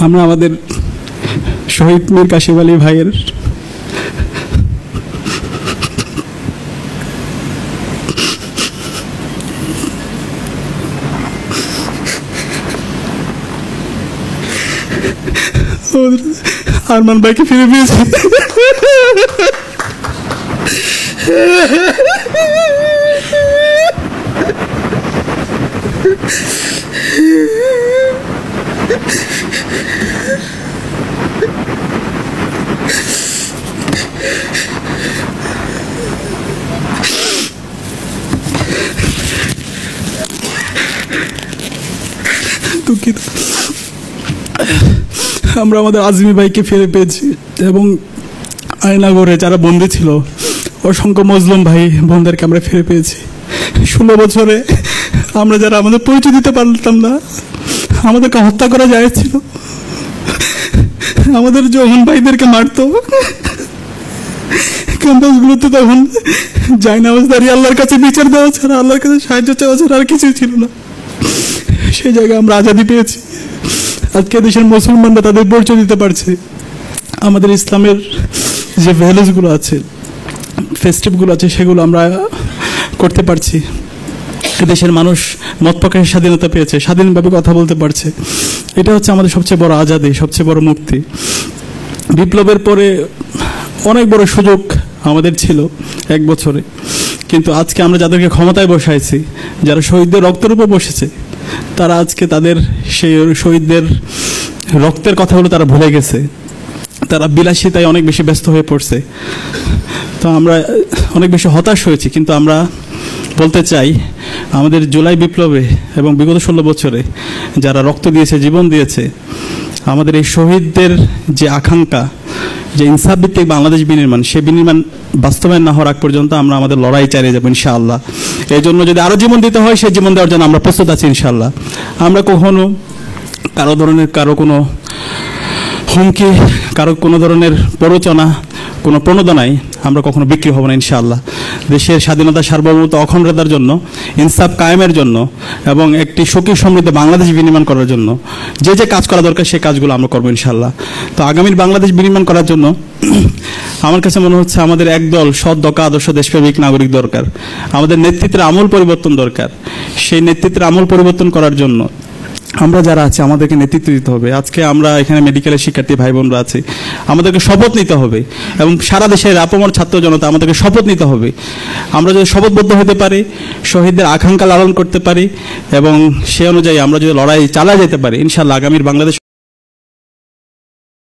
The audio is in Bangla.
আমরা আমাদের শহীদ মীর কাশিম আলী ভাইয়ের আরমান ভাইকে ফিরে পেয়েছি। দুঃখিত। আমরা আমাদের আজমি ভাইকে ফিরে পেয়েছি এবং আয়নাগরে যারা বন্দী ছিল অসংখ্য মজলুম ভাই বোনদেরকে আমরা ফিরে পেয়েছি। 16 বছরে আমরা যারা আমাদের পরিচয় দিতে পারতাম না, আমাদেরকে হত্যা করা যাচ্ছিল, আমাদের যখন ভাইদেরকে মারতো ক্যাম্পাসগুলোতে, তখন জায়নামাজ দাঁড়িয়ে আল্লাহর কাছে বিচার দেওয়া ছাড়া, আল্লাহর কাছে সাহায্য চাওয়া ছাড়া আর কিছুই ছিল না। সেই জায়গায় আমরা আজাদি পেয়েছি। আজকে দেশের মুসলমানরা তাদের পরিচয় দিতে পারছে। আমাদের ইসলামের যে ভ্যালুসগুলো আছে, ফেস্টিভগুলো আছে, সেগুলো আমরা করতে পারছি। দেশের মানুষ মত প্রকাশের স্বাধীনতা পেয়েছে, স্বাধীনভাবে কথা বলতে পারছে। এটা হচ্ছে আমাদের সবচেয়ে বড় আজাদি, সবচেয়ে বড় মুক্তি। বিপ্লবের পরে অনেক বড় সুযোগ আমাদের ছিল 1 বছরে, কিন্তু আজকে আমরা যাদেরকে ক্ষমতায় বসাইছি, যারা শহীদদের রক্তের উপর বসেছে, তারা আজকে তাদের সেই শহীদদের রক্তের কথাগুলো তারা ভুলে গেছে। তারা বিলাসিতায় অনেক বেশি ব্যস্ত হয়ে পড়ছে। তো আমরা অনেক বেশি হতাশ হয়েছি। কিন্তু আমরা বলতে চাই, আমাদের জুলাই বিপ্লবে এবং বিগত 16 বছরে যারা রক্ত দিয়েছে, জীবন দিয়েছে, আমাদের এই শহীদদের যে আকাঙ্ক্ষা, যে ইনসাফ ভিত্তিক বাংলাদেশ বিনির্মাণ, সেই বিনির্মাণ বাস্তবায়ন না হওয়ার আগ পর্যন্ত আমরা আমাদের লড়াই চালিয়ে যাবো ইনশাআল্লাহ। এই জন্য যদি আরও জীবন দিতে হয়, সেই জীবন দেওয়ার জন্য আমরা প্রস্তুত আছি ইনশাআল্লাহ। আমরা কখনো কারো কোনো হুমকি, কারো কোনো ধরনের প্ররোচনা, কোনো প্রণোদনায় আমরা কখনো বিক্রি হব না ইনশাআল্লাহ। দেশের স্বাধীনতা, সার্বভৌমত্ব, অখণ্ডতার জন্য, ইনসাফ কায়েমের জন্য এবং একটি সুখী সমৃদ্ধ বাংলাদেশ বিনির্মাণ করার জন্য যে যে কাজ করা দরকার, সেই কাজগুলো আমরা করবো ইনশাআল্লাহ। তো আগামীর বাংলাদেশ বিনির্মাণ করার জন্য আমার কাছে মনে হচ্ছে আমাদের একদল সৎ, দক্ষ, আদর্শ, দেশপ্রেমিক নাগরিক দরকার। আমাদের নেতৃত্বের আমূল পরিবর্তন দরকার। সেই নেতৃত্বের আমূল পরিবর্তন করার জন্য আমরা যারা আছি, আমাদেরকে নেতৃত্ব দিতে হবে। আজকে আমরা এখানে মেডিকেলের শিক্ষার্থী ভাই বোনরা আছি, আমাদেরকে শপথ নিতে হবে এবং সারা দেশের আপামর ছাত্র জনতা আমাদেরকে শপথ নিতে হবে। আমরা যদি শপথবদ্ধ হতে পারি, শহীদদের আকাঙ্ক্ষা লালন করতে পারি এবং সে অনুযায়ী আমরা যদি লড়াই চালিয়ে যেতে পারি, ইনশাআল্লাহ আগামীর বাংলাদেশ